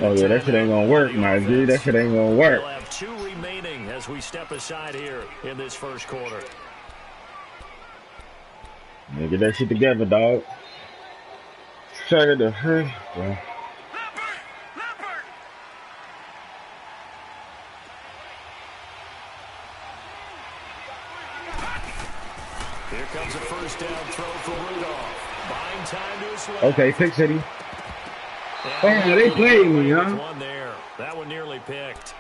Oh yeah, that shit ain't gonna work, my G. That shit ain't gonna work. We'll have 2 remaining as we step aside here in this first quarter. Yeah, get that shit together, dog. Try to hurry. Well. Here comes a first down throw for Rudolph. Buying time to his left. Okay, pick city. Oh, they played me, huh? One there. That one nearly picked.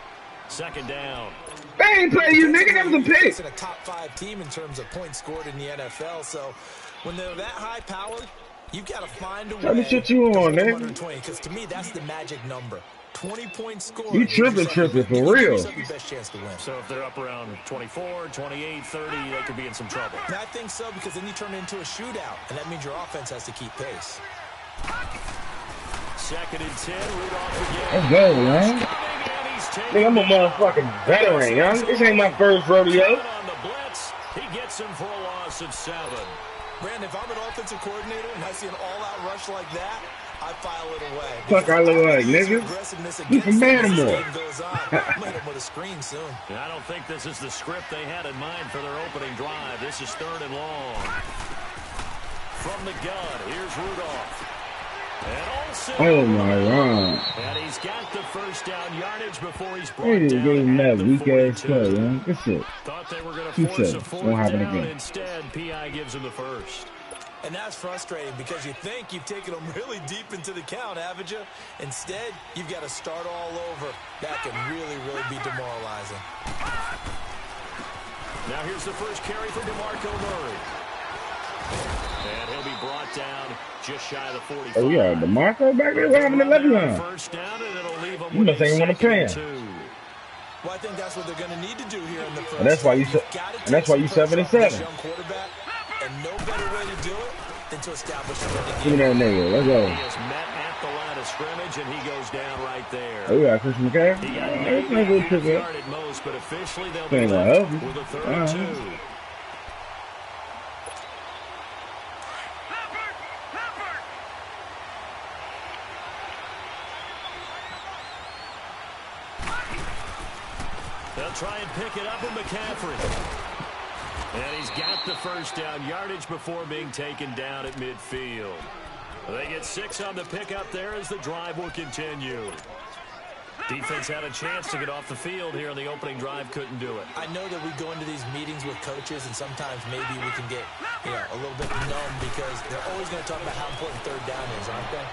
Second down. They ain't play you, nigga. That was a pick. It's a top 5 team in terms of points scored in the NFL. So when they're that high powered, you've got to find a way. Tell me shit you on, man. Because to me, that's the magic number. 20 points scored. You tripping for real. Best chance to win. So if they're up around 24, 28, 30, they could be in some trouble. And I think so, because then you turn it into a shootout, and that means your offense has to keep pace. Second and 10, Rudolph again. Let's go, man. Nigga, I'm a motherfucking veteran, young. This ain't my first rodeo. On the blitz, he gets him for a loss of 7. Brandon, if I'm an offensive coordinator and I see an all-out rush like that, I file it away. Fuck I look like, nigga. You from Baltimore. With a screen soon. And I don't think this is the script they had in mind for their opening drive. This is 3rd and long. From the gun, here's Rudolph. And Olsen. Oh my God. And he's got the first down yardage before he's brought They down. didn't that weak ass play, man. Good shit. Thought they were going to force a 4th Won't happen down. again. Instead, PI gives him the first. And that's frustrating because you think you've taken them really deep into the count, haven't you? Instead, you've got to start all over. That can really, really be demoralizing. Now here's the first carry for DeMarco Murray. And he'll be brought down just shy of the 45. Oh yeah, DeMarco back there having the left line. First down, and it'll leave him You must ain't want to play him. Well, I think that's what they're going to need to do here in the first. And that's why you 7-7. Young quarterback, and no better way to do it than to establish a running Give me that nigga. Let's go. He is met at the line of scrimmage, and he goes down right there. Oh yeah, Chris McCaffrey. He got That's not good pick up. at most, but officially they'll Ain't be gonna left help you. with a 3rd and 2. They'll try and pick it up with McCaffrey. And he's got the first down yardage before being taken down at midfield. They get 6 on the pickup there as the drive will continue. Defense had a chance to get off the field here on the opening drive, couldn't do it. I know that we go into these meetings with coaches, and sometimes maybe we can get a little bit numb because they're always going to talk about how important 3rd down is, aren't they?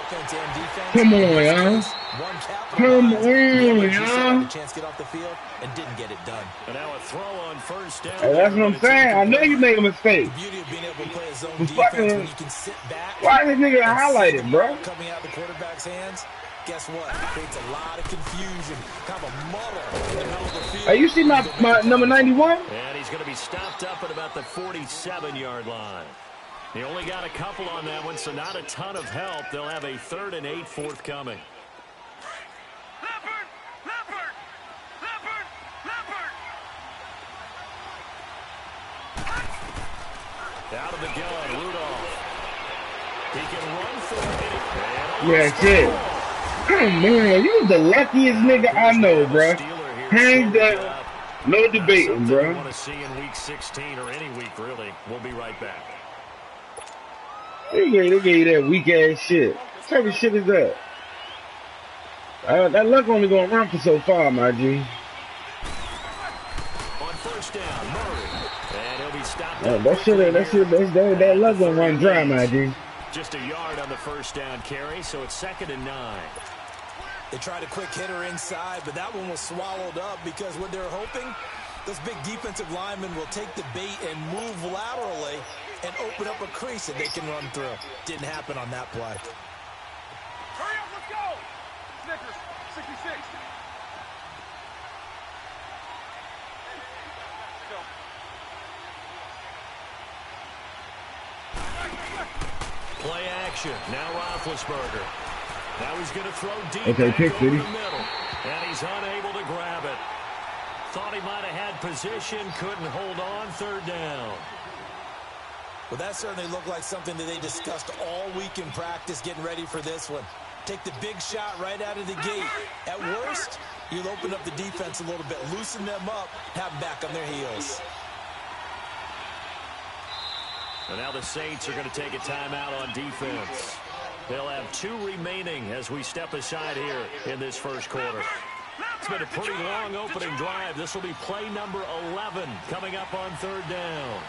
Offense and defense. Come on, y'all. Come on, y'all. A chance to get off the field and didn't get it done. And now a throw on first down. Hey, that's what I'm saying. I know you made a mistake. The beauty of being able to play a zone defense when you can sit back. Why is this nigga highlighted, bro? Coming out the quarterback's hands. Guess what? It creates a lot of confusion, kind of a muddle in the middle of the field. Hey, you see my number 91? And he's going to be stopped up at about the 47-yard line. He only got a couple on that one, so not a ton of help. They'll have a 3rd and 8 forthcoming. Out of the gun, Rudolph. He can run for it. Yeah, shit. Come on, you the luckiest nigga I know, bro. Hands down, no debating, bro. Want to see in week 16 or any week really. We'll be right back. They gave you that weak ass shit. What type of shit is that? That luck only gonna run for so far, my G. On first down, Murray. And he'll be stopped. That luck gonna run dry, my G. Just a yard on the first down carry, so it's 2nd and 9. They tried a quick hitter inside, but that one was swallowed up because what they're hoping, those big defensive linemen will take the bait and move laterally and open up a crease that they can run through. Didn't happen on that play. Hurry up, let's go! Snickers, 66. Play action. Now Roethlisberger. Now he's going to throw deep. Okay, pick over the city. middle. And he's unable to grab it. Thought he might have had position. Couldn't hold on. 3rd down. Well, that certainly looked like something that they discussed all week in practice getting ready for this one. Take the big shot right out of the gate. At worst, you'll open up the defense a little bit, loosen them up, have them back on their heels. And now the Saints are going to take a timeout on defense. They'll have 2 remaining as we step aside here in this first quarter. It's been a pretty long opening drive. This will be play number 11 coming up on 3rd down.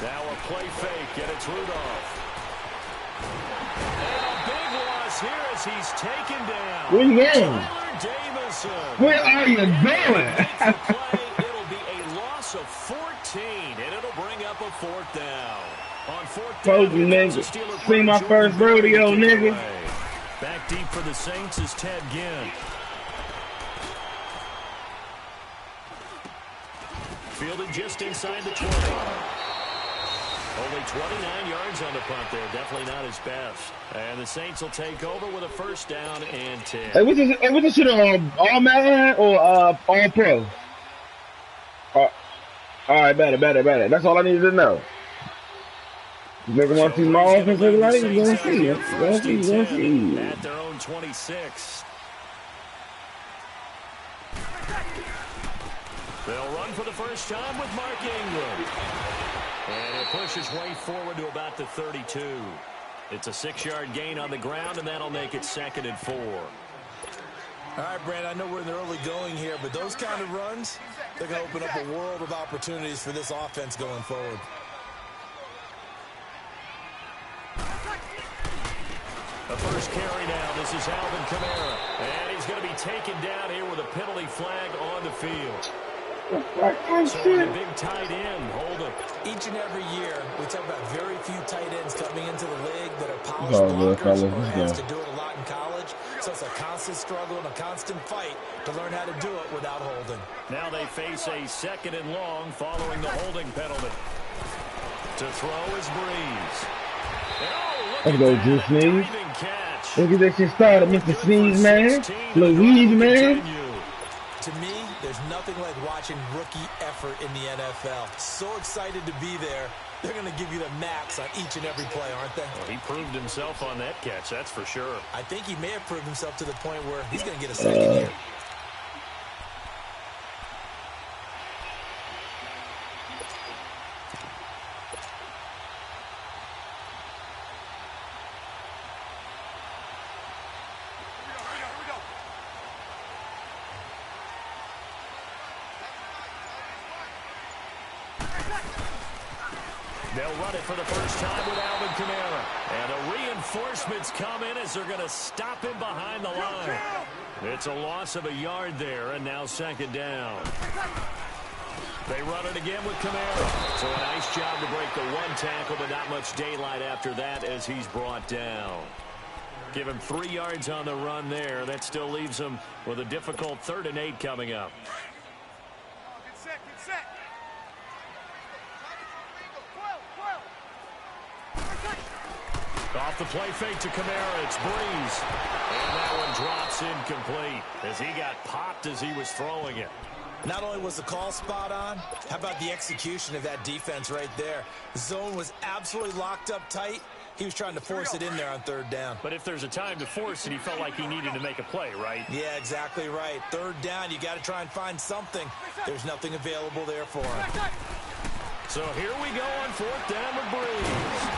Now a play fake, and it's Rudolph. And a big loss here as he's taken down. Where you going? Where are you going? It'll be a loss of 14, and it'll bring up a 4th down. On 4th down, told you, nigga. See my first rodeo, nigga. Back deep for the Saints is Ted Ginn. Fielded just inside the 20. Only 29 yards on the punt there. Definitely not his best. And the Saints will take over with a 1st down and 10. Hey, what's this shit on all-man or all-pro? All right, better. That's all I needed to know. You never want to see my offense look like it? You're going to see it. You're going to see. At their own 26. They'll run for the first time with Mark Ingram. And it pushes way forward to about the 32. It's a 6-yard gain on the ground, and that'll make it 2nd and 4. All right, Brand, I know we're in the early going here, but those kind of runs, they're going to open up a world of opportunities for this offense going forward. The first carry now. This is Alvin Kamara. And he's going to be taken down here with a penalty flag on the field. So a big tight end, hold him. Each and every year, we talk about very few tight ends coming into the league that are polished blockers or has to do it a lot in college. So it's a constant struggle and a constant fight to learn how to do it without holding. Now they face a 2nd and long following the holding penalty. To throw is Breeze. Let's go, Drew Sneeze. Look at that shit started, Mr. Sneeze, man. Louise, man. To me, there's nothing like watching rookie effort in the NFL. So excited to be there. They're going to give you the max on each and every play, aren't they? Well, he proved himself on that catch, that's for sure. I think he may have proved himself to the point where he's going to get a 2nd here. They'll run it for the first time with Alvin Kamara. And the reinforcements come in as they're going to stop him behind the line. It's a loss of a yard there, and now 2nd down. They run it again with Kamara. So a nice job to break the 1 tackle, but not much daylight after that as he's brought down. Give him 3 yards on the run there. That still leaves him with a difficult 3rd and 8 coming up. Get set. Off the play fake to Kamara, it's Breeze. And that one drops incomplete as he got popped as he was throwing it. Not only was the call spot on, how about the execution of that defense right there? The zone was absolutely locked up tight. He was trying to force it in there on 3rd down. But if there's a time to force it, he felt like he needed to make a play, right? Yeah, exactly right. 3rd down, you got to try and find something. There's nothing available there for him. So here we go on 4th down with Breeze.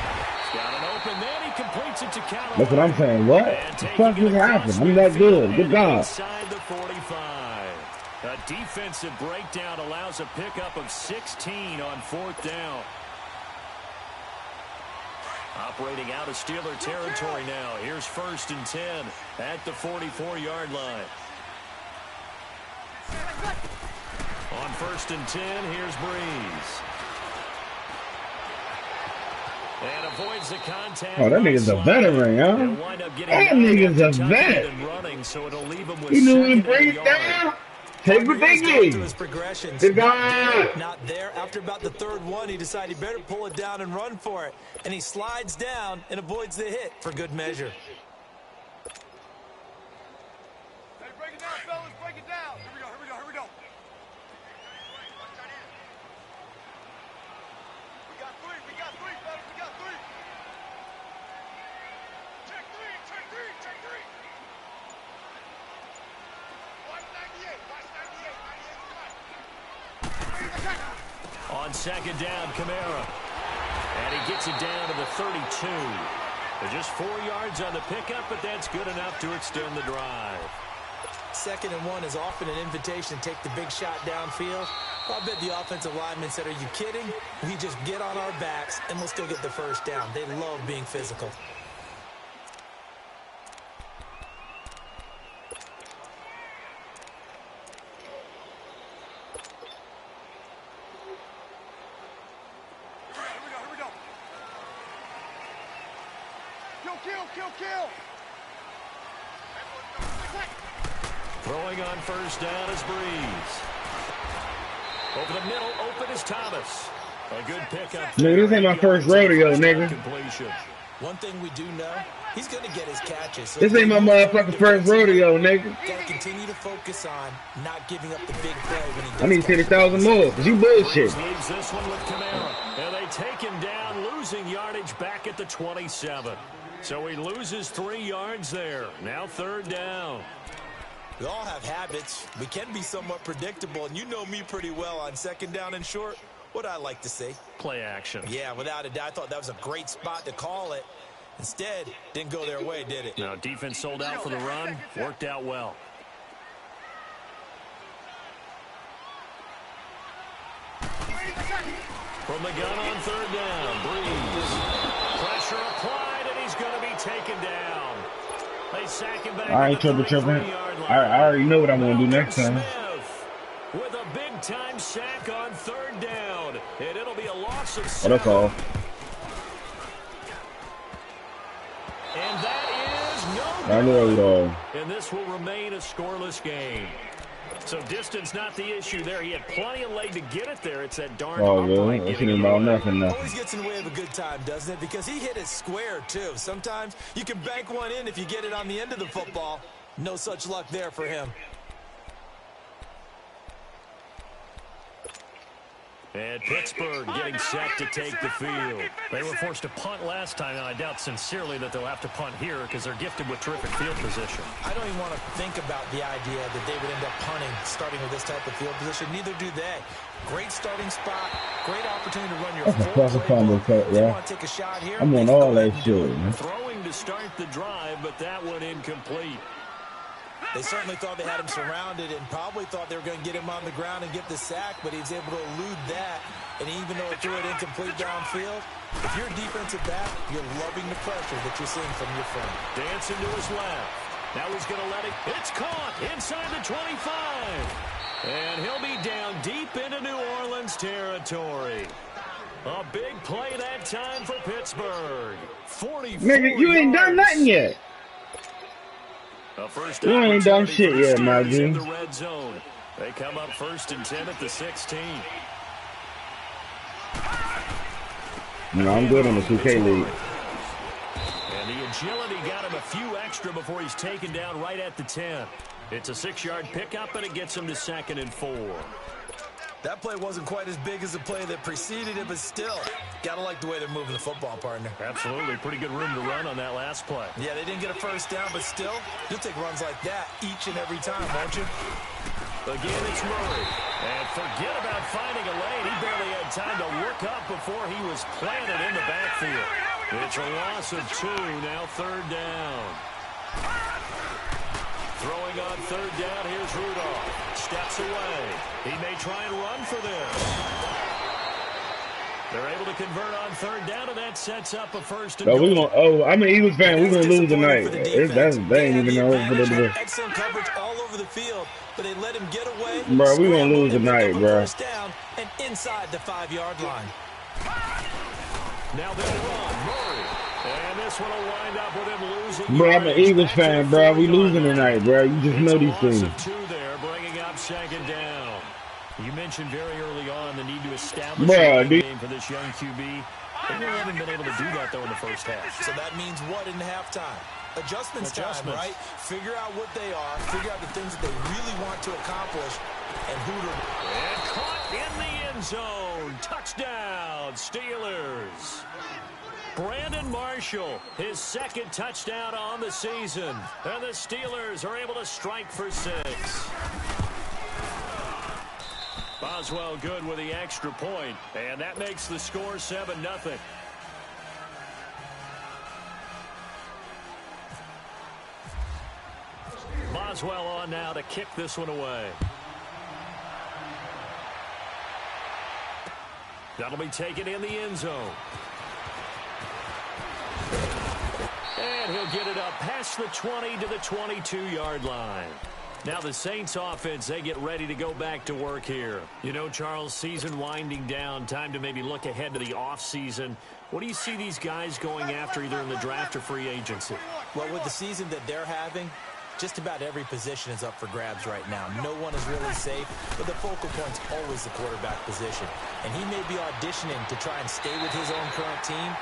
Got an open, then he completes it to Callaway. That's what I'm saying. What the fuck just happened? I'm that good. Good God. Inside the 45. A defensive breakdown allows a pickup of 16 on 4th down. Operating out of Steeler territory now. Here's 1st and 10 at the 44-yard line. On 1st and 10, here's Breeze. And avoids the contact. Oh, that nigga's a veteran, huh? That nigga's a vet. He knew when to break it down. Take what they give. His progressions. Good God. Not there. After about the 3rd one, he decided he better pull it down and run for it. And he slides down and avoids the hit for good measure. Hey, break it down, fellas. Break it down. Here we go. We got 3. on second down, Kamara. And he gets it down to the 32. They're just 4 yards on the pickup, but that's good enough to extend the drive. 2nd and 1 is often an invitation to take the big shot downfield. I bet the offensive lineman said, are you kidding? We just get on our backs, and we'll still get the first down. They love being physical. Kill. Throwing on first down is Breeze. Over the middle, open is Thomas. A good pickup. Nigga, this ain't my first rodeo, nigga. Completion. One thing we do know, he's going to get his catches. So this ain't my motherfucking first rodeo, nigga. Got to continue to focus on not giving up the big play when he does. I need 10,000 more, because you bullshit. Leaves this one with Kamara. And they take him down, losing yardage back at the 27. So he loses 3 yards there. Now 3rd down. We all have habits. We can be somewhat predictable, and you know me pretty well on 2nd down and short. What I like to see. Play action. Yeah, without a doubt. I thought that was a great spot to call it. Instead, didn't go their way, did it? No, defense sold out for the run. Worked out well. From the gun on 3rd down, Breeze. Pressure applied, and he's going to be taken down. They sack him back. I ain't tripping. I already know what I'm going to do next time. With a big-time sack on 3rd down, and it'll be a loss of 7. What a call. And that is no I know it all. And this will remain a scoreless game. So distance not the issue there. He had plenty of leg to get it there. It's that darn really? It ain't about nothing. Always gets in the way of a good time, doesn't it? Because he hit it square, too. Sometimes you can bank one in if you get it on the end of the football. No such luck there for him. And Pittsburgh getting set to take the field. They were forced to punt last time, and I doubt sincerely that they'll have to punt here because they're gifted with terrific field position. I don't even want to think about the idea that they would end up punting starting with this type of field position. Neither do they. Great starting spot. Great opportunity to run your full play. They want to take a shot here. I'm on all that shit. Throwing to start the drive, but that one incomplete. They certainly thought they had him surrounded and probably thought they were going to get him on the ground and get the sack, but he was able to elude that. And even though it threw it incomplete downfield, if you're a defensive back, you're loving the pressure that you're seeing from your friend. Dancing to his left. Now he's going to let it. It's caught inside the 25. And he'll be down deep into New Orleans territory. A big play that time for Pittsburgh. 44 Nigga, you ain't done nothing yet. You ain't done shit yet, my dude. The red zone. They come up 1st and 10 at the 16. No, I'm good on the 2K league. And the agility got him a few extra before he's taken down right at the 10. It's a 6-yard pickup, and it gets him to 2nd and 4. That play wasn't quite as big as the play that preceded it, but still, gotta like the way they're moving the football, partner. Absolutely. Pretty good room to run on that last play. Yeah, they didn't get a first down, but still, you'll take runs like that each and every time, won't you? Again, it's Murray. And forget about finding a lane. He barely had time to look up before he was planted in the backfield. It's a loss of 2, now 3rd down. Throwing on 3rd down, here's Rudolph. Steps away. He may try and run for this. They're able to convert on 3rd down, and that sets up a 1st and goal. I'm an Eagles fan. We're going to lose tonight. They ain't even know what to do. Excellent coverage all over the field, but they let him get away. Bro, we're going to lose tonight, bro. First down and inside the 5-yard line. Now they'll run. Murray. And this one will wind up with him losing. Bro, I'm an Eagles fan, bro. We losing tonight, bro. You just know these things. It's a loss of 2 there, bringing up 2nd down. You mentioned very early on the need to establish a game for this young QB. They really haven't been able to do that, though, in the first half. So that means what in halftime? Adjustments time, right? Figure out what they are, figure out the things that they really want to accomplish, and who to... And caught in the end zone. Touchdown, Steelers. Brandon Marshall, his 2nd touchdown on the season. And the Steelers are able to strike for 6. Boswell good with the extra point, and that makes the score 7-0. Boswell on now to kick this one away. That'll be taken in the end zone. And he'll get it up past the 20 to the 22-yard line. Now the Saints offense, they get ready to go back to work here. You know, Charles, season winding down, time to maybe look ahead to the offseason. What do you see these guys going after either in the draft or free agency? Well, with the season that they're having, just about every position is up for grabs right now. No one is really safe, but the focal point's always the quarterback position. And he may be auditioning to try and stay with his own current team.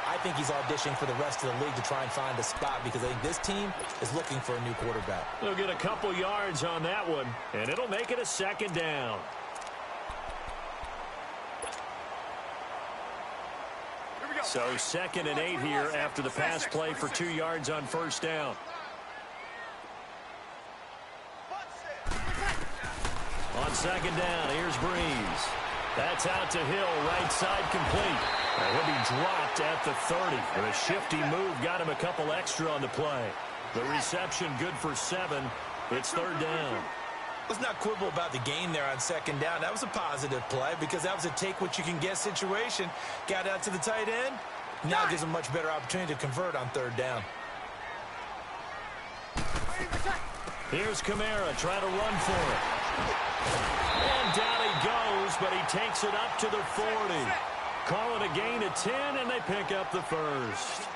I think he's auditioning for the rest of the league to try and find a spot because I think this team is looking for a new quarterback. They'll get a couple yards on that one, and it'll make it a second down. So 2nd and 8 here after the pass play for 2 yards on first down. On second down, here's Breeze. That's out to Hill, right side complete. And he'll be dropped at the 30. And a shifty move got him a couple extra on the play. The reception good for 7. It's 3rd down. Let's not quibble about the gain there on second down. That was a positive play because that was a take-what-you-can-get situation. Got out to the tight end. Now gives him a much better opportunity to convert on 3rd down. Here's Kamara trying to run for it. And down he goes, but he takes it up to the 40. Call it a gain of 10, and they pick up the first.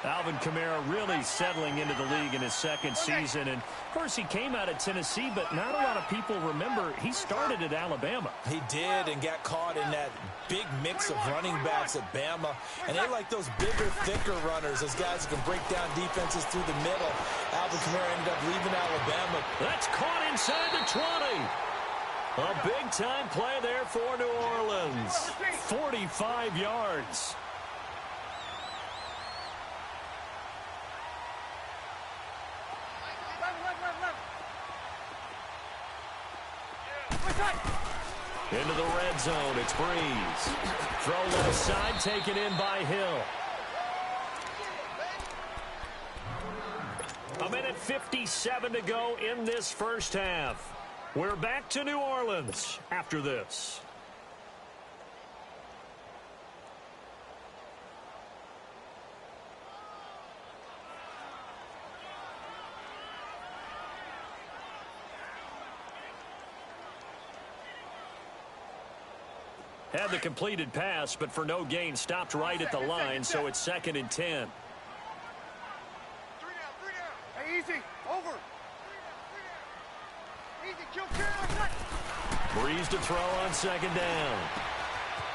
Alvin Kamara really settling into the league in his 2nd season. And, of course, he came out of Tennessee, but not a lot of people remember he started at Alabama. He did and got caught in that big mix of running backs at Bama. And they like those bigger, thicker runners, those guys who can break down defenses through the middle. Alvin Kamara ended up leaving Alabama. That's caught inside the 20. A big-time play there for New Orleans. 45 yards. Into the red zone, it's Breeze. Throw left side, taken in by Hill. A minute 57 to go in this first half. We're back to New Orleans after this. Had the completed pass, but for no gain, stopped right at the line, so it's 2nd and 10. 3 down. Hey, easy. Over. Easy, kill Breeze to throw on 2nd down.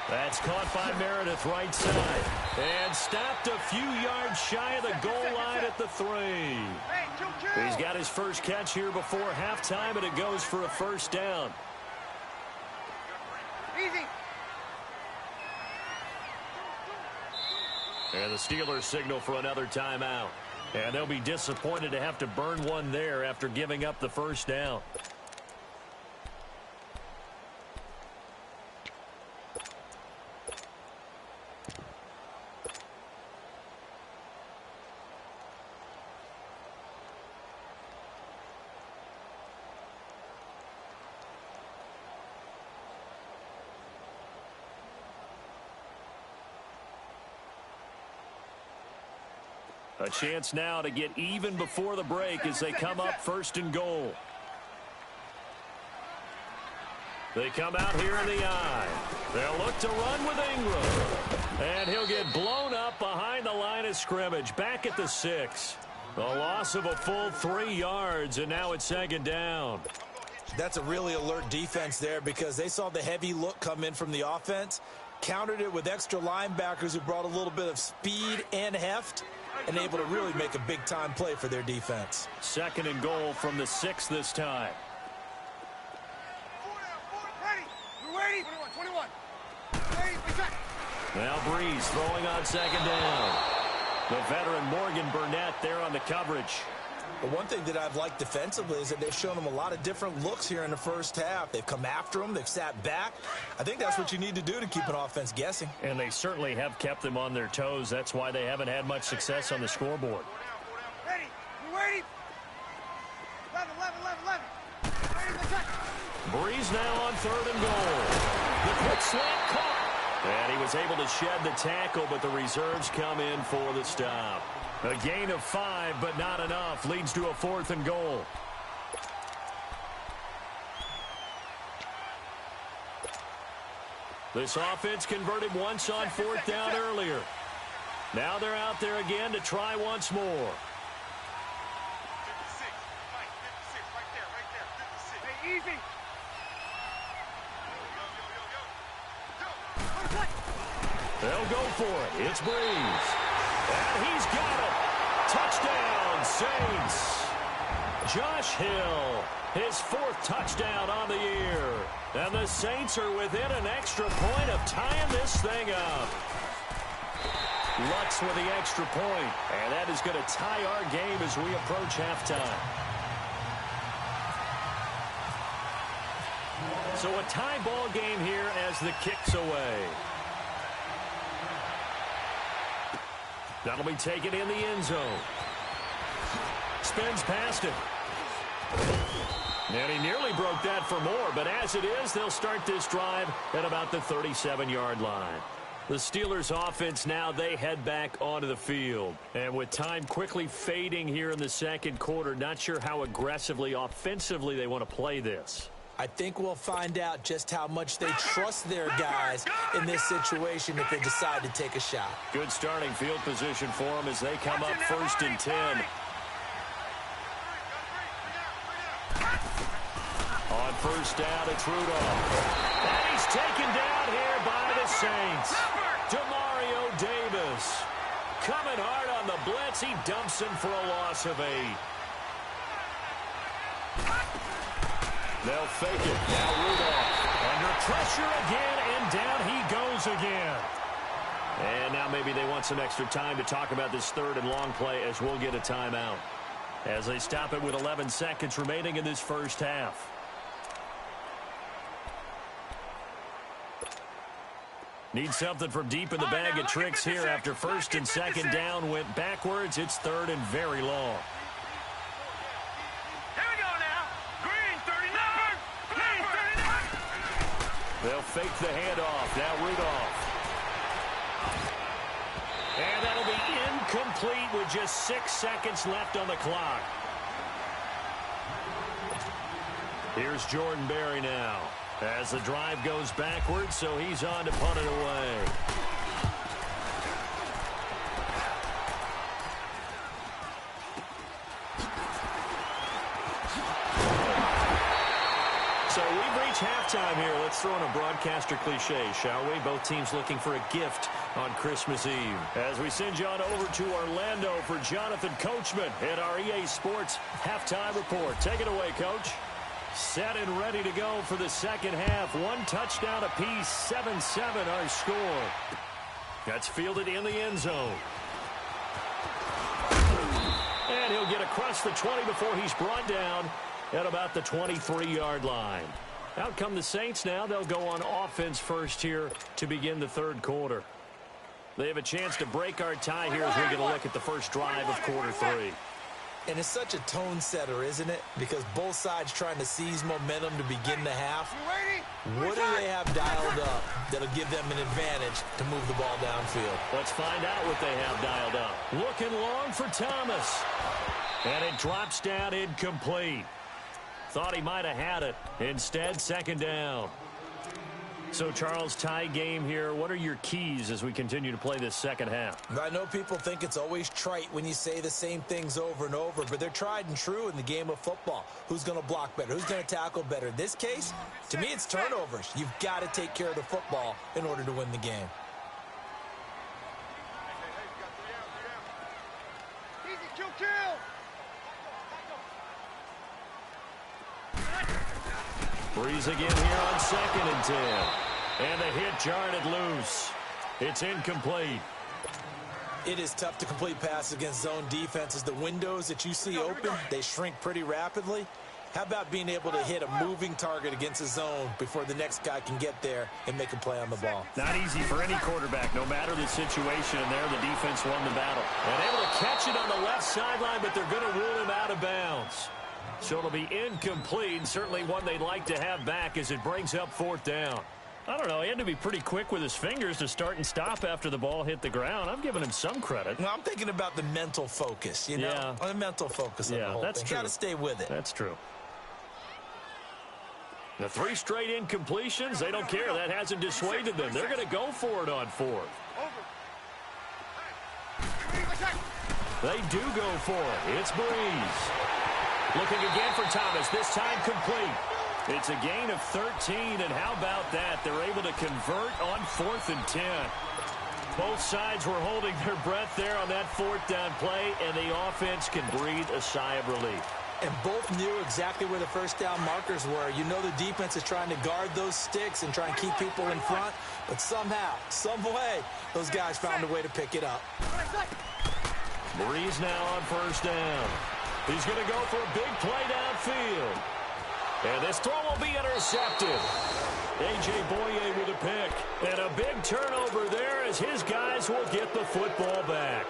That's caught by Meredith, right side. And stopped a few yards shy of the goal line at the 3. He's got his first catch here before halftime, and it goes for a first down. Easy. And the Steelers signal for another timeout. And they'll be disappointed to have to burn one there after giving up the first down. A chance now to get even before the break as they come up 1st and goal. They come out here in the eye. They'll look to run with Ingram. And he'll get blown up behind the line of scrimmage. Back at the 6. A loss of a full 3 yards, and now it's 2nd down. That's a really alert defense there because they saw the heavy look come in from the offense, countered it with extra linebackers who brought a little bit of speed and heft, and able to really make a big-time play for their defense. 2nd and goal from the 6 this time. Ready. We're ready. 21. Now Breeze throwing on 2nd down. The veteran Morgan Burnett there on the coverage. But one thing that I've liked defensively is that they've shown them a lot of different looks here in the first half. They've come after them. They've sat back. I think that's what you need to do to keep an offense guessing. And they certainly have kept them on their toes. That's why they haven't had much success on the scoreboard. Ready? You ready? 11. Breeze now on 3rd and goal. The quick slant caught. And he was able to shed the tackle, but the reserves come in for the stop. A gain of 5, but not enough. Leads to a 4th and goal. This offense converted once on 4th down earlier. Now they're out there again to try once more. 56. Mike, 56. Right there. 56. Hey, easy. They'll go for it. It's Breeze. And he's got it. Touchdown, Saints. Josh Hill, his 4th touchdown on the year. And the Saints are within an extra point of tying this thing up. Lutz with the extra point. And that is going to tie our game as we approach halftime. So a tie ball game here as the kick's away. That'll be taken in the end zone. Spins past him. And he nearly broke that for more, but as it is, they'll start this drive at about the 37-yard line. The Steelers' offense now, they head back onto the field. And with time quickly fading here in the second quarter, not sure how aggressively, offensively they want to play this. I think we'll find out just how much they trust their guys in this situation if they decide to take a shot. Good starting field position for them as they come up 1st and 10. On 1st down, it's Rudolph. And he's taken down here by the Saints. Demario Davis. Coming hard on the blitz. He dumps him for a loss of 8. They'll fake it. Now Rudolph under pressure again, and down he goes again. And now maybe they want some extra time to talk about this 3rd and long play as we'll get a timeout. As they stop it with 11 seconds remaining in this first half. Need something from deep in the bag of tricks here after 1st and 2nd down went backwards. It's 3rd and very long. They'll fake the handoff. Now Rudolph. And that'll be incomplete with just 6 seconds left on the clock. Here's Jordan Berry now. As the drive goes backwards, so he's on to punt it away. So we've reached halftime here. Let's throw in a broadcaster cliche, shall we? Both teams looking for a gift on Christmas Eve. As we send you on over to Orlando for Jonathan Coachman at our EA Sports Halftime Report. Take it away, Coach. Set and ready to go for the second half. 1 touchdown apiece, 7-7 our score. That's fielded in the end zone. And he'll get across the 20 before he's brought down at about the 23-yard line. Out come the Saints now. They'll go on offense first here to begin the 3rd quarter. They have a chance to break our tie here as we get a look at the first drive of quarter 3. And it's such a tone setter, isn't it? Because both sides trying to seize momentum to begin the half. What do they have dialed up that'll give them an advantage to move the ball downfield? Let's find out what they have dialed up. Looking long for Thomas. And it drops down incomplete. Thought he might have had it. Instead, 2nd down. So, Charles, tie game here. What are your keys as we continue to play this second half? I know people think it's always trite when you say the same things over and over, but they're tried and true in the game of football. Who's going to block better? Who's going to tackle better? In this case, to me, it's turnovers. You've got to take care of the football in order to win the game. Easy, kill. Breeze again here on 2nd and 10. And the hit jarred it loose. It's incomplete. It is tough to complete passes against zone defenses. The windows that you see open, they shrink pretty rapidly. How about being able to hit a moving target against a zone before the next guy can get there and make a play on the ball? Not easy for any quarterback, no matter the situation. And there, the defense won the battle. And able to catch it on the left sideline, but they're going to rule him out of bounds. So it'll be incomplete, certainly one they'd like to have back as it brings up 4th down. I don't know, he had to be pretty quick with his fingers to start and stop after the ball hit the ground. I'm giving him some credit. Well, I'm thinking about the mental focus, you know? The mental focus of the whole that's thing. True. Got to stay with it. That's true. The 3 straight incompletions, they don't care. That hasn't dissuaded them. They're going to go for it on 4th. They do go for it. It's Breeze. Looking again for Thomas, this time complete. It's a gain of 13, and how about that? They're able to convert on 4th and 10. Both sides were holding their breath there on that 4th down play, and the offense can breathe a sigh of relief. And both knew exactly where the first down markers were. You know the defense is trying to guard those sticks and try and keep people in front, but somehow, some way, those guys found a way to pick it up. Breeze now on 1st down. He's going to go for a big play downfield. And this throw will be intercepted. A.J. Boye with a pick. And a big turnover there as his guys will get the football back.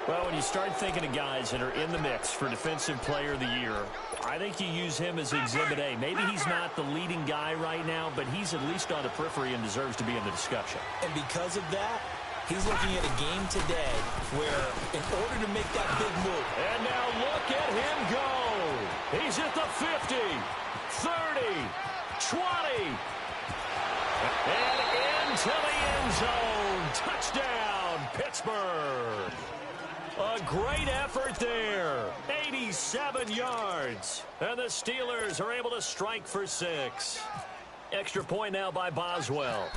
Well, when you start thinking of guys that are in the mix for Defensive Player of the Year, I think you use him as Exhibit A. Maybe he's not the leading guy right now, but he's at least on the periphery and deserves to be in the discussion. And because of that, he's looking at a game today where, in order to make that big move. And now look at him go. He's at the 50, 30, 20. And into the end zone. Touchdown, Pittsburgh. A great effort there. 87 yards. And the Steelers are able to strike for 6. Extra point now by Boswell.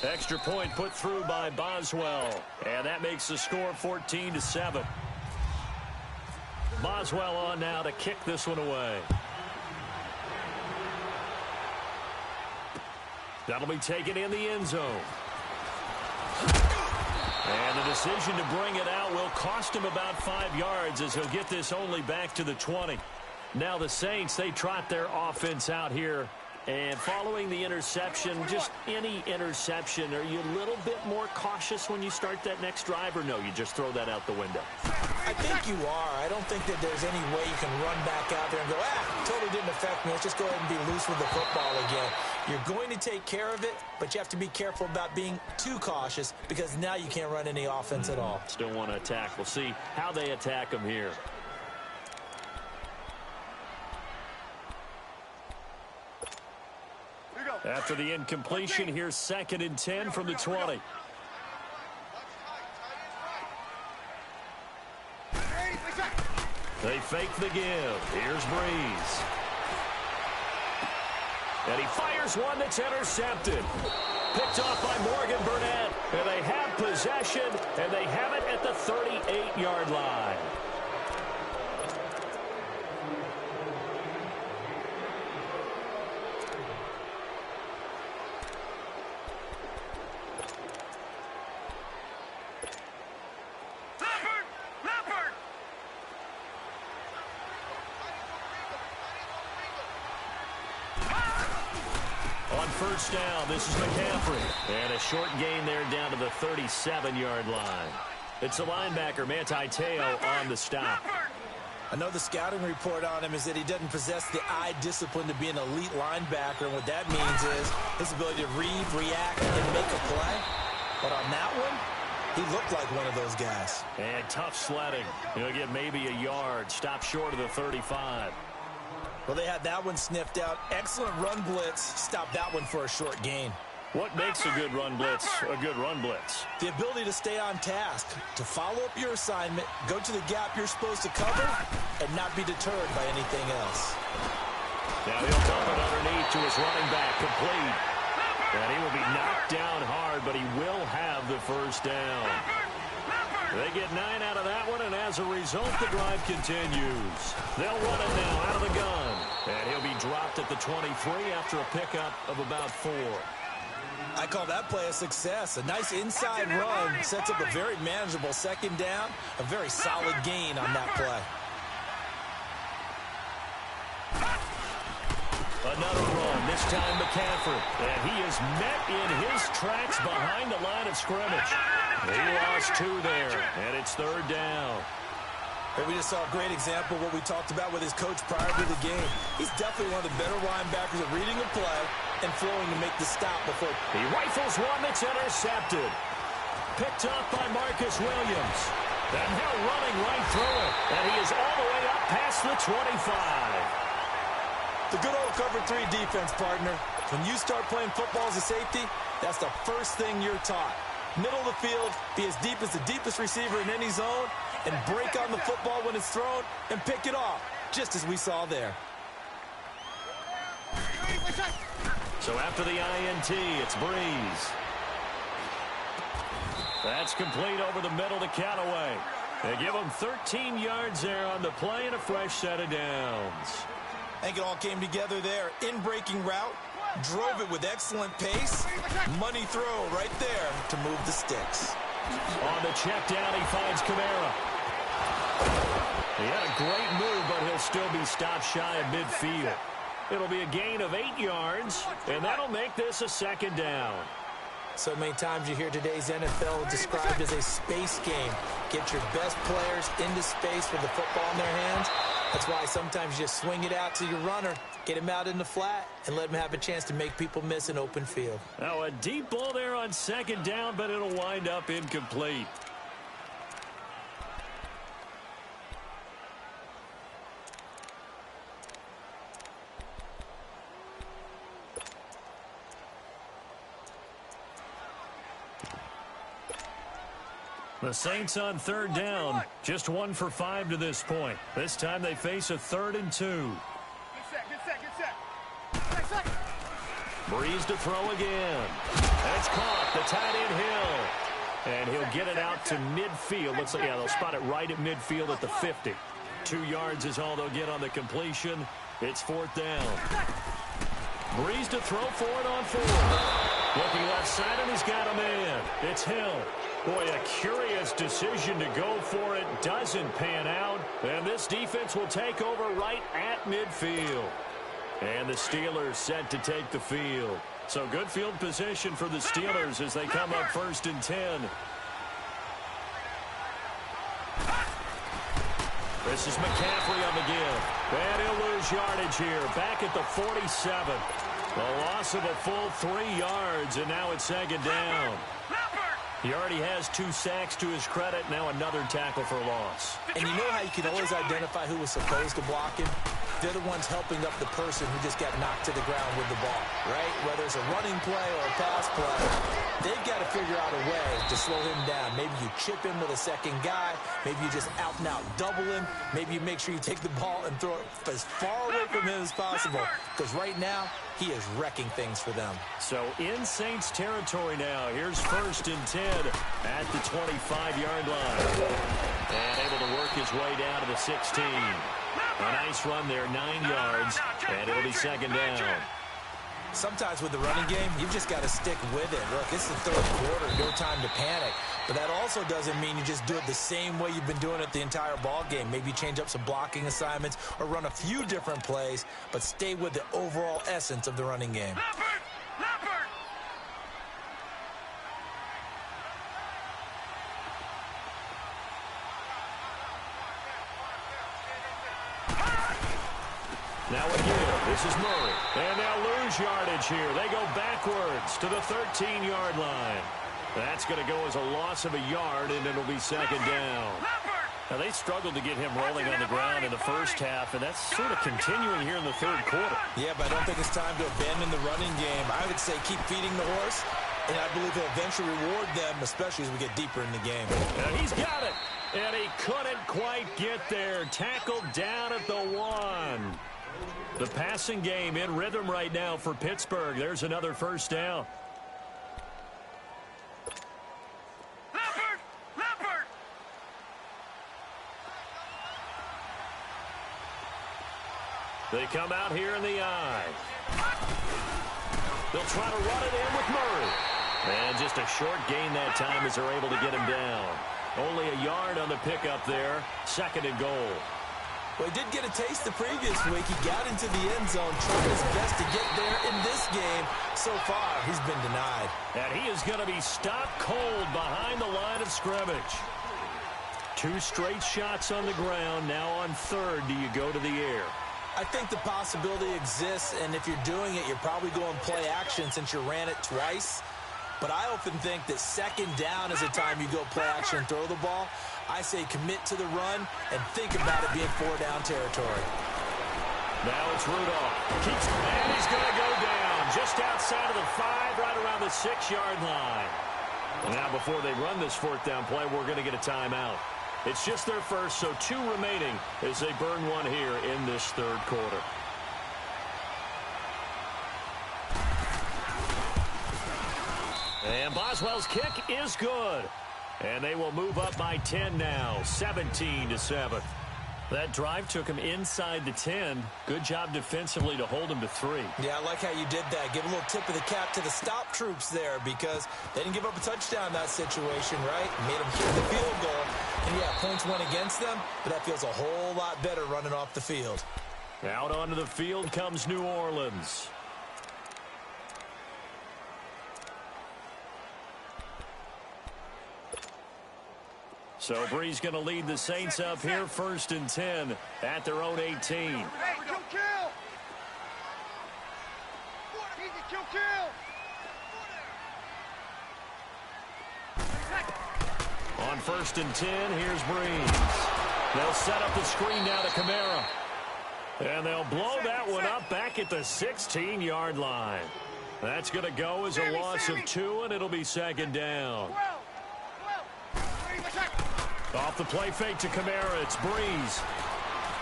Extra point put through by Boswell. And that makes the score 14-7. Boswell on now to kick this one away. That'll be taken in the end zone. And the decision to bring it out will cost him about 5 yards as he'll get this only back to the 20. Now the Saints, they trot their offense out here. And following the interception, just any interception, are you a little bit more cautious when you start that next drive, or no, you just throw that out the window? I think you are. I don't think that there's any way you can run back out there and go, totally didn't affect me. Let's just go ahead and be loose with the football again. You're going to take care of it, but you have to be careful about being too cautious because now you can't run any offense at all. Still want to attack. We'll see how they attack them here. After the incompletion, here's 2nd and 10 from the 20. They fake the give. Here's Breeze. And he fires one that's intercepted. Picked off by Morgan Burnett. And they have possession, and they have it at the 38-yard line. First down, this is McCaffrey. And a short gain there down to the 37-yard line. It's the linebacker, Manti Te'o, on the stop. I know the scouting report on him is that he doesn't possess the eye discipline to be an elite linebacker. And what that means is his ability to read, react, and make a play. But on that one, he looked like one of those guys. And tough sledding. He'll get maybe a yard. Stop short of the 35. Well, they had that one sniffed out. Excellent run blitz. Stopped that one for a short gain. What makes a good run blitz a good run blitz? The ability to stay on task, to follow up your assignment, go to the gap you're supposed to cover, and not be deterred by anything else. Now he'll dump it underneath to his running back, complete. And he will be knocked down hard, but he will have the first down. They get 9 out of that one, and as a result, the drive continues. They'll run it now out of the gun. And he'll be dropped at the 23 after a pickup of about 4. I call that play a success. A nice inside run sets up a very manageable second down. A very solid gain on that play. Another run, this time McCaffrey. And he is met in his tracks behind the line of scrimmage. He lost 2 there, and it's 3rd down. But we just saw a great example of what we talked about with his coach prior to the game. He's definitely one of the better linebackers at reading a play and flowing to make the stop before. He rifles one that's intercepted. Picked up by Marcus Williams. And now running right through it. And he is all the way up past the 25. The good old cover 3 defense, partner. When you start playing football as a safety, that's the first thing you're taught. Middle of the field, be as deep as the deepest receiver in any zone, and break on the football when it's thrown and pick it off, just as we saw there. So after the INT, it's Breeze. That's complete over the middle to Callaway. They give him 13 yards there on the play and a fresh set of downs. I think it all came together there. In-breaking route, drove it with excellent pace. Money throw right there to move the sticks. On the check down, he finds Kamara. He had a great move, but he'll still be stopped shy of midfield. It'll be a gain of 8 yards, and that'll make this a 2nd down. So many times you hear today's NFL described as a space game. Get your best players into space with the football in their hands. That's why sometimes you just swing it out to your runner, get him out in the flat, and let him have a chance to make people miss an open field. Now a deep ball there on 2nd down, but it'll wind up incomplete. The Saints on 3rd down, just 1 for 5 to this point. This time they face a 3rd and 2. Get set. Breeze to throw again. That's caught. The tight end Hill. And he'll get it out to midfield. Looks like, yeah, they'll spot it right at midfield at the 50. 2 yards is all they'll get on the completion. It's 4th down. Breeze to throw for it on 4th. Looking left side, and he's got a man. It's Hill. Boy, a curious decision to go for it. Doesn't pan out. And this defense will take over right at midfield. And the Steelers set to take the field. So good field position for the Steelers as they come up 1st and 10. This is McCaffrey on the give. And he'll lose yardage here. Back at the 47. A loss of a full 3 yards, and now it's 2nd down. He already has 2 sacks to his credit. Now another tackle for loss. And you know how you can always identify who was supposed to block him? They're the ones helping up the person who just got knocked to the ground with the ball, right? Whether it's a running play or a pass play, they've got to figure out a way to slow him down. Maybe you chip him with a second guy. Maybe you just out and out double him. Maybe you make sure you take the ball and throw it as far away from him as possible. Because right now, he is wrecking things for them. So in Saints territory now. Here's 1st and 10 at the 25-yard line. And able to work his way down to the 16. A nice run there, 9 yards, and it'll be 2nd down. Sometimes with the running game, you've just got to stick with it. Look, it's the 3rd quarter, no time to panic. But that also doesn't mean you just do it the same way you've been doing it the entire ball game. Maybe change up some blocking assignments or run a few different plays, but stay with the overall essence of the running game. Now again, this is Murray. And they'll lose yardage here. They go backwards to the 13-yard line. That's going to go as a loss of a yard, and it'll be 2nd down. Now, they struggled to get him rolling on the ground in the first half, and that's sort of continuing here in the 3rd quarter. Yeah, but I don't think it's time to abandon the running game. I would say keep feeding the horse, and I believe he'll eventually reward them, especially as we get deeper in the game. And he's got it, and he couldn't quite get there. Tackled down at the 1. The passing game in rhythm right now for Pittsburgh. There's another 1st down. They come out here in the I. They'll try to run it in with Murray. And just a short gain that time as they're able to get him down. Only a yard on the pickup there. 2nd and goal. Well, he did get a taste the previous week. He got into the end zone, tried his best to get there in this game. So far, he's been denied. And he is going to be stopped cold behind the line of scrimmage. 2 straight shots on the ground. Now on 3rd, do you go to the air? I think the possibility exists, and if you're doing it, you're probably going play action since you ran it twice. But I often think that 2nd down is a time you go play action and throw the ball. I say commit to the run and think about it being 4-down territory. Now it's Rudolph. And he's going to go down just outside of the 5, right around the 6-yard line. Now before they run this 4th down play, we're going to get a timeout. It's just their first, so 2 remaining as they burn one here in this 3rd quarter. And Boswell's kick is good. And they will move up by 10 now, 17-7. That drive took him inside the 10. Good job defensively to hold him to 3. Yeah, I like how you did that. Give a little tip of the cap to the stop troops there because they didn't give up a touchdown in that situation, right? Made them kick the field goal. And, yeah, points went against them, but that feels a whole lot better running off the field. Out onto the field comes New Orleans. So Bree's going to lead the Saints up here 1st and 10 at their own 18. Hey, kill, kill! Easy, kill, kill! On 1st and 10, here's Breeze. They'll set up the screen now to Kamara. And they'll blow that one up back at the 16-yard line. That's going to go as a loss of 2, and it'll be 2nd down. Off the play fake to Kamara, it's Breeze.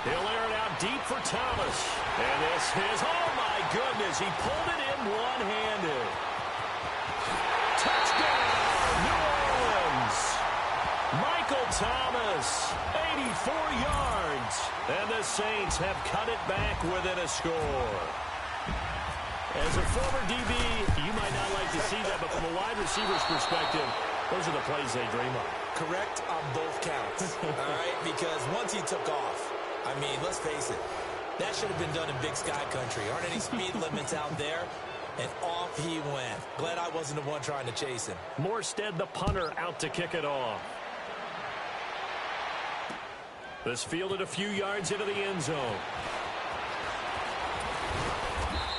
He'll air it out deep for Thomas. And this is, oh my goodness, he pulled it in one-handed. Touchdown, New Orleans. Michael Thomas, 84 yards. And the Saints have cut it back within a score. As a former DB, you might not like to see that, but from a wide receiver's perspective, those are the plays they dream of. Correct on both counts, all right? Because once he took off, I mean, let's face it, that should have been done in Big Sky Country. Aren't any speed limits out there? And off he went. Glad I wasn't the one trying to chase him. Morstead, the punter, out to kick it off. This fielded a few yards into the end zone.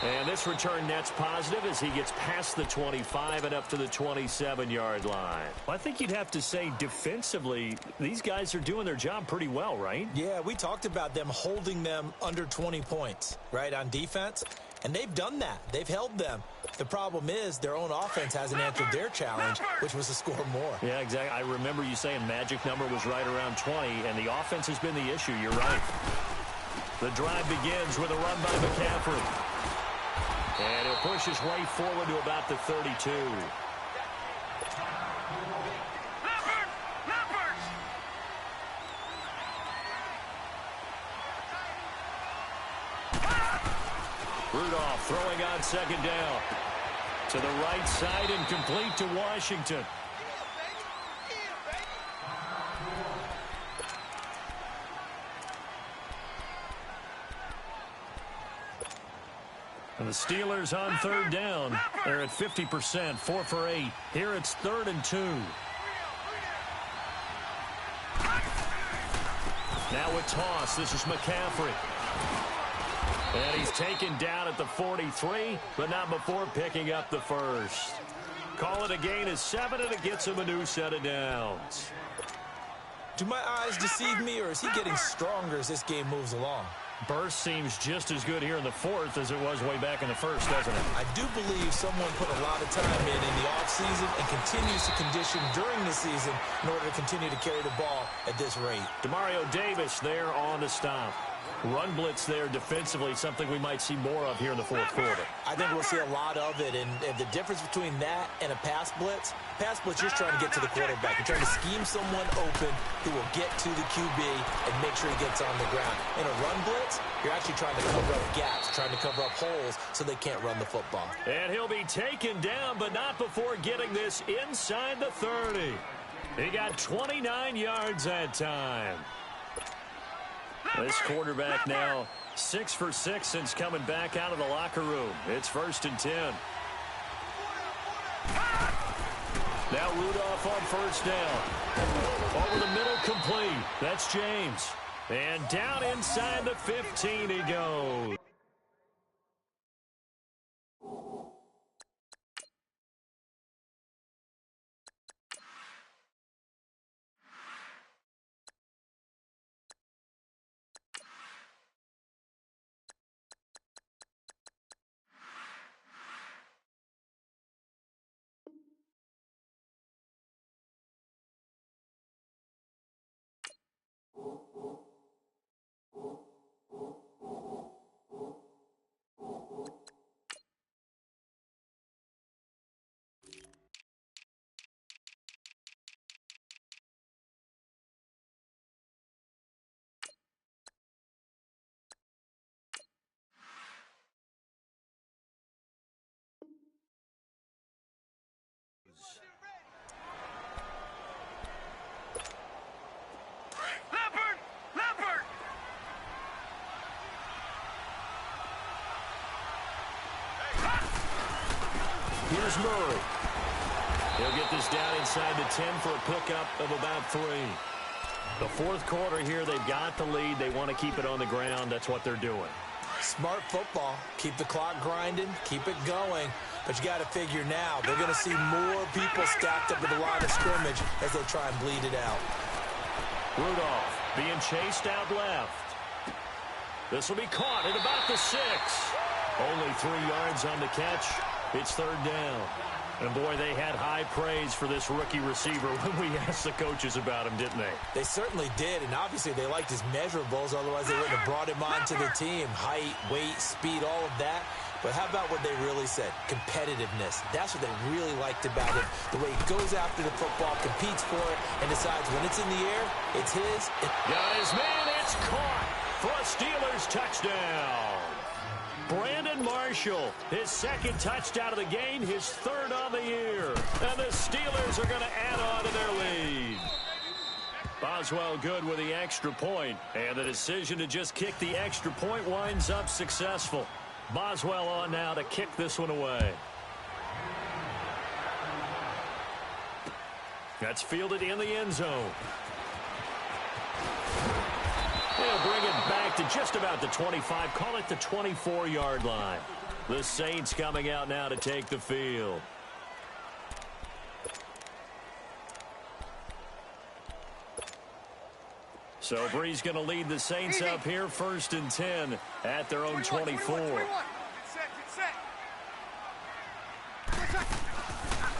And this return net's positive as he gets past the 25 and up to the 27-yard line. Well, I think you'd have to say defensively, these guys are doing their job pretty well, right? Yeah, we talked about them holding them under 20 points, right, on defense. And they've done that. They've held them. The problem is their own offense hasn't answered their challenge, which was to score more. Yeah, exactly. I remember you saying magic number was right around 20, and the offense has been the issue. You're right. The drive begins with a run by McCaffrey. And he'll push his way forward to about the 32. Rudolph throwing on 2nd down. To the right side and complete to Washington. And the Steelers on 3rd down. They're at 50%, 4 for 8. Here it's 3rd and 2. Now with toss, this is McCaffrey. And he's taken down at the 43, but not before picking up the first. Call it a gain of 7, and it gets him a new set of downs. Do my eyes deceive me, or is he getting stronger as this game moves along? Burst seems just as good here in the 4th as it was way back in the 1st, doesn't it? I do believe someone put a lot of time in the offseason and continues to condition during the season in order to continue to carry the ball at this rate. Demario Davis there on the stop. run blitz there defensively, something we might see more of here in the fourth quarter. I think we'll see a lot of it, and the difference between that and a pass blitz, you're just trying to get to the quarterback. You're trying to scheme someone open who will get to the QB and make sure he gets on the ground. In a run blitz, you're actually trying to cover up gaps, trying to cover up holes so they can't run the football. And he'll be taken down, but not before getting this inside the 30. He got 29 yards that time. This quarterback now 6 for 6 since coming back out of the locker room. It's 1st and 10. Now Rudolph on 1st down. Over the middle, complete. That's James. And down inside the 15 he goes. Here's Murray. He'll get this down inside the 10 for a pickup of about 3. The fourth quarter here, they've got the lead. They want to keep it on the ground. That's what they're doing. Smart football. Keep the clock grinding. Keep it going. But you got to figure now, they're going to see more people stacked up at the line of scrimmage as they try and bleed it out. Rudolph being chased out left. This will be caught at about the 6. Only 3 yards on the catch. It's 3rd down. And, boy, they had high praise for this rookie receiver when we asked the coaches about him, didn't they? They certainly did, and obviously they liked his measurables. Otherwise, they wouldn't have brought him onto the team. Height, weight, speed, all of that. But how about what they really said? Competitiveness. That's what they really liked about him. The way he goes after the football, competes for it, and decides when it's in the air, it's his. Got his man. It's caught for a Steelers touchdown. Brandon Marshall, his 2nd touchdown of the game, his 3rd on the year. And the Steelers are going to add on to their lead. Boswell good with the extra point, and the decision to just kick the extra point winds up successful. Boswell on now to kick this one away. That's fielded in the end zone. They'll bring it back to just about the 25. Call it the 24-yard line. The Saints coming out now to take the field. So Bree's going to lead the Saints up here 1st and 10 at their own 24.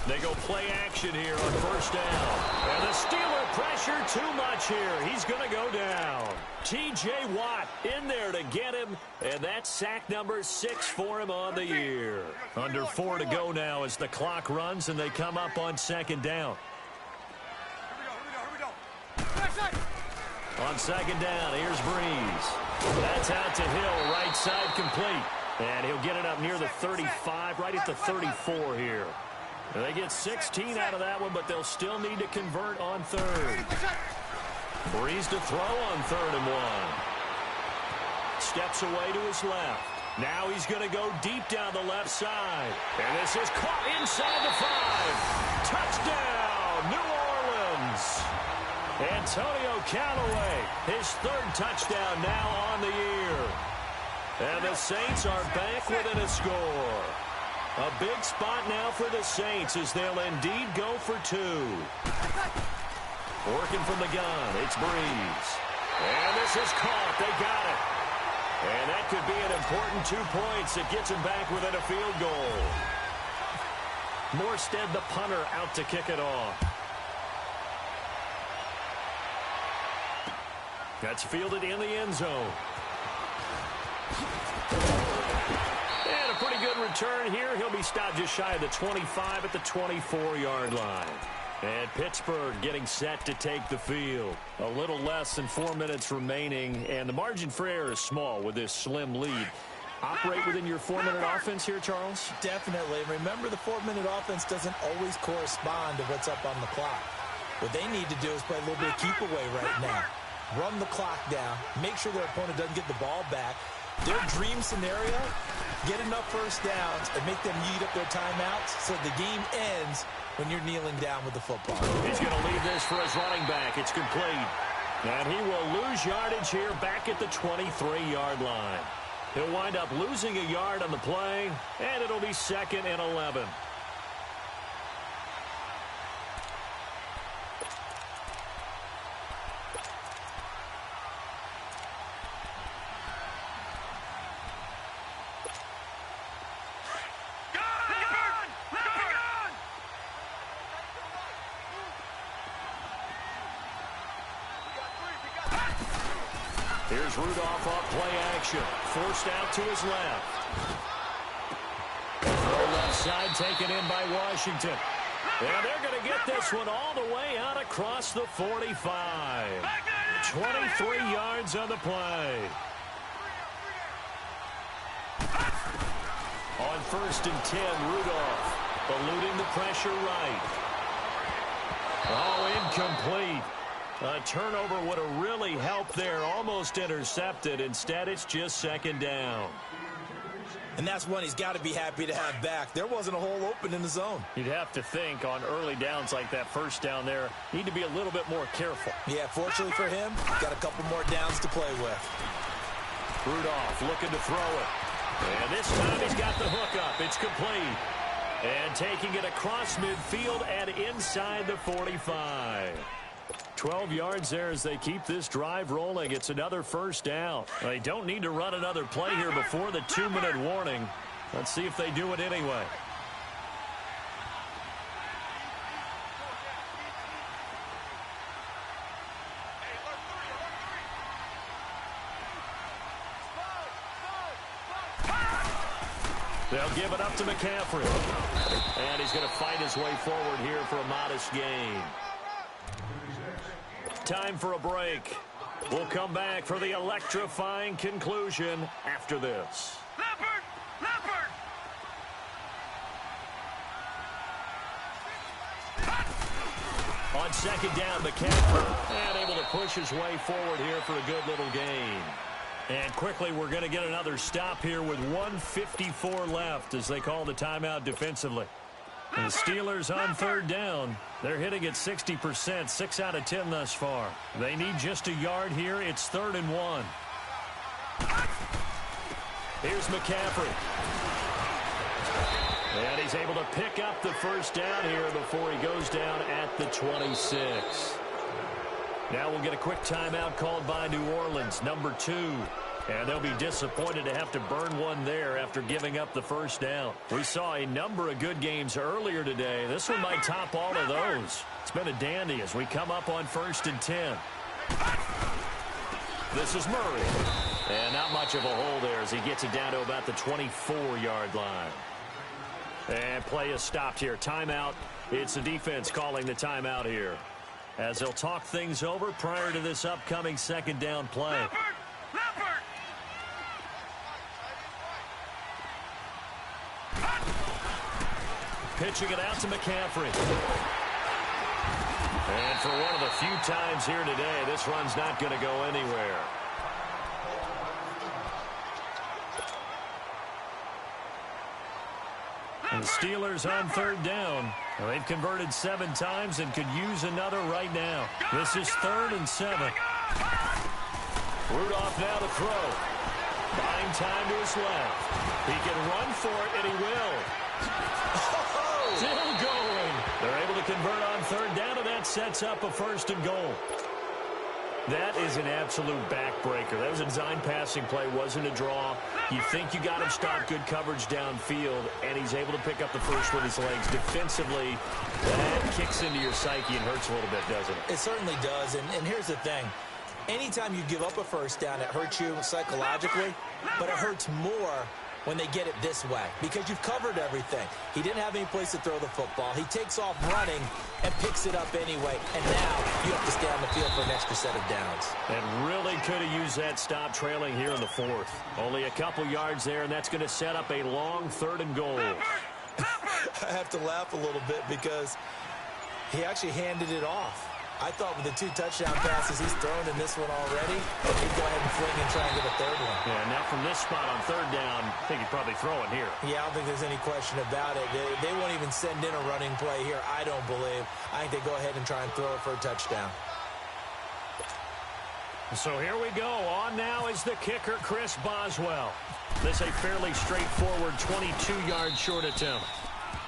They go play action here on 1st down. And the Steeler pressure too much here. He's going to go down. T.J. Watt in there to get him. And that's sack number 6 for him on the year. Under 4 to go now as the clock runs and they come up on 2nd down. On 2nd down, here's Breeze. That's out to Hill, right side complete. And he'll get it up near the 35, right at the 34 here. They get 16 out of that one, but they'll still need to convert on 3rd. Breeze to throw on 3rd and 1. Steps away to his left. Now he's going to go deep down the left side. And this is caught inside the 5. Touchdown, New Orleans. Antonio Callaway, his 3rd touchdown now on the year. And the Saints are back within a score. A big spot now for the Saints as they'll indeed go for 2. Working from the gun, it's Breeze. And this is caught. They got it. And that could be an important 2 points that gets him back within a field goal. Morstead, the punter, out to kick it off. That's fielded in the end zone. And a pretty good return here. He'll be stopped just shy of the 25 at the 24-yard line. And Pittsburgh getting set to take the field. A little less than 4 minutes remaining, and the margin for error is small with this slim lead. Operate within your 4-minute offense here, Charles? Definitely. Remember, the 4-minute offense doesn't always correspond to what's up on the clock. What they need to do is play a little bit of keep away right now. Run the clock down. Make sure their opponent doesn't get the ball back. Their dream scenario, get enough first downs and make them eat up their timeouts so the game ends when you're kneeling down with the football. He's going to leave this for his running back. It's complete. And he will lose yardage here back at the 23-yard line. He'll wind up losing a yard on the play, and it'll be 2nd and 11. Here's Rudolph off play action. Forced out to his left. Left side taken in by Washington. And they're going to get this one all the way out across the 45. 23 yards on the play. On 1st and 10, Rudolph eluding the pressure right. Oh, incomplete. A turnover would have really helped there. Almost intercepted. Instead, it's just 2nd down. And that's one he's got to be happy to have back. There wasn't a hole open in the zone. You'd have to think on early downs like that, first down there, need to be a little bit more careful. Yeah, fortunately for him, got a couple more downs to play with. Rudolph looking to throw it. And this time he's got the hook up. It's complete. And taking it across midfield and inside the 45. 12 yards there as they keep this drive rolling. It's another first down. They don't need to run another play here before the 2-minute warning. Let's see if they do it anyway. They'll give it up to McCaffrey. And he's going to fight his way forward here for a modest gain. Time for a break. We'll come back for the electrifying conclusion after this. Leopard! Leopard! On 2nd down, McCaffrey. And able to push his way forward here for a good little gain. And quickly, we're going to get another stop here with 1:54 left as they call the timeout defensively. And the Steelers on 3rd down. They're hitting at 60%, 6 out of 10 thus far. They need just a yard here. It's 3rd and 1. Here's McCaffrey. And he's able to pick up the first down here before he goes down at the 26. Now we'll get a quick timeout called by New Orleans, number 2. And they'll be disappointed to have to burn one there after giving up the first down. We saw a number of good games earlier today. This one might top all of those. It's been a dandy as we come up on 1st and 10. This is Murray. And not much of a hole there as he gets it down to about the 24-yard line. And play is stopped here. Timeout. It's the defense calling the timeout here, as they'll talk things over prior to this upcoming 2nd down play. Pitching it out to McCaffrey. And for one of the few times here today, this run's not going to go anywhere. And the Steelers on 3rd down. Well, they've converted 7 times and could use another right now. This is 3rd and 7. Rudolph now to throw. Buying time to his left. He can run for it, and he will. Still going. They're able to convert on 3rd down, and that sets up a 1st and goal. That is an absolute backbreaker. That was a design passing play, wasn't a draw. You think you got him stopped, good coverage downfield, and he's able to pick up the first with his legs. Defensively, that kicks into your psyche and hurts a little bit, doesn't it? It certainly does, and here's the thing. Anytime you give up a first down, it hurts you psychologically, but it hurts more when they get it this way because you've covered everything. He didn't have any place to throw the football. He takes off running and picks it up anyway, and now you have to stay on the field for an extra set of downs. And really could have used that stop trailing here in the fourth. Only a couple yards there, and that's going to set up a long 3rd and goal. I have to laugh a little bit because he actually handed it off. I thought with the 2 touchdown passes he's thrown in this one already, he'd go ahead and fling and try and get a 3rd one. Yeah, now from this spot on 3rd down, I think he'd probably throw it here. Yeah, I don't think there's any question about it. They won't even send in a running play here, I don't believe. I think they go ahead and try and throw it for a touchdown. So here we go. On now is the kicker, Chris Boswell. This a fairly straightforward 22-yard short attempt.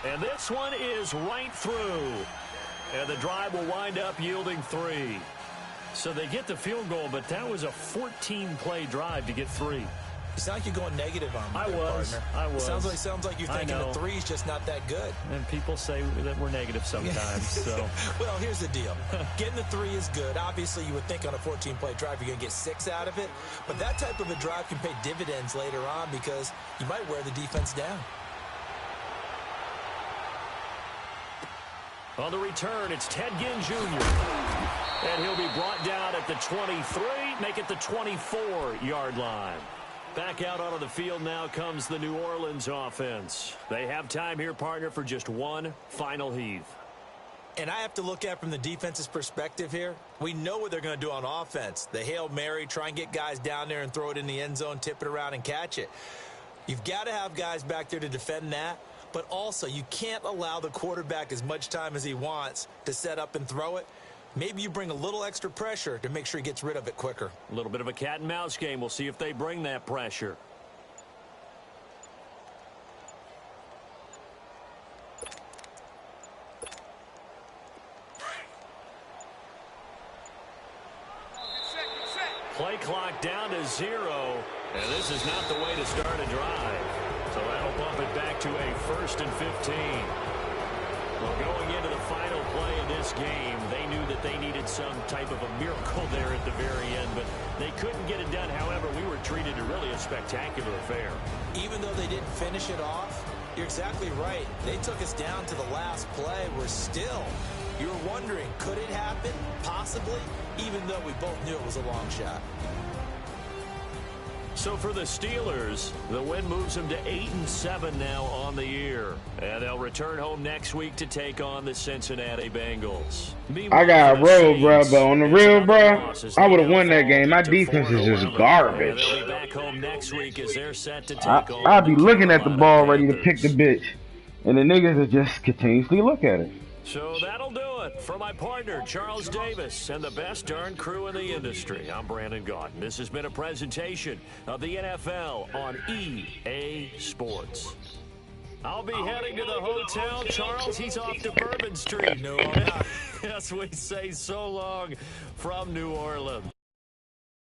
And this one is right through. And the drive will wind up yielding 3. So they get the field goal, but that was a 14-play drive to get 3. You sound like you're going negative on me, I was. It sounds like you're thinking the 3's just not that good. And people say that we're negative sometimes. So. Well, here's the deal. Getting the 3 is good. Obviously, you would think on a 14-play drive you're going to get 6 out of it. But that type of a drive can pay dividends later on because you might wear the defense down. On the return, it's Ted Ginn Jr. And he'll be brought down at the 23, make it the 24-yard line. Back out onto the field now comes the New Orleans offense. They have time here, partner, for just one final heave. And I have to look at it from the defense's perspective here. We know what they're going to do on offense. The Hail Mary, try and get guys down there and throw it in the end zone, tip it around and catch it. You've got to have guys back there to defend that. But also, you can't allow the quarterback as much time as he wants to set up and throw it. Maybe you bring a little extra pressure to make sure he gets rid of it quicker. A little bit of a cat and mouse game. We'll see if they bring that pressure. Play clock down to 0. And this is not the way to start a drive. So that'll bump it back to a 1st and 15. Well, going into the final play of this game, they knew that they needed some type of a miracle there at the very end, but they couldn't get it done. However, we were treated to really a spectacular affair. Even though they didn't finish it off, you're exactly right. They took us down to the last play. We're still, you were wondering, could it happen? Possibly, even though we both knew it was a long shot. So for the Steelers, the win moves them to 8-7 now on the year. And they'll return home next week to take on the Cincinnati Bengals. I got rolled, bro, but on the real, bro, I would have won that game. My defense is just garbage. They'll be back home next week as they're set to take on. I'll be looking at the ball ready to pick the bitch, and the niggas will just continuously look at it. So that'll do it for my partner, Charles Davis, and the best darn crew in the industry. I'm Brandon Gaudin. This has been a presentation of the NFL on EA Sports. I'll be heading to the hotel. Charles, he's off to Bourbon Street. No, I'm not. Yes, we say so long from New Orleans.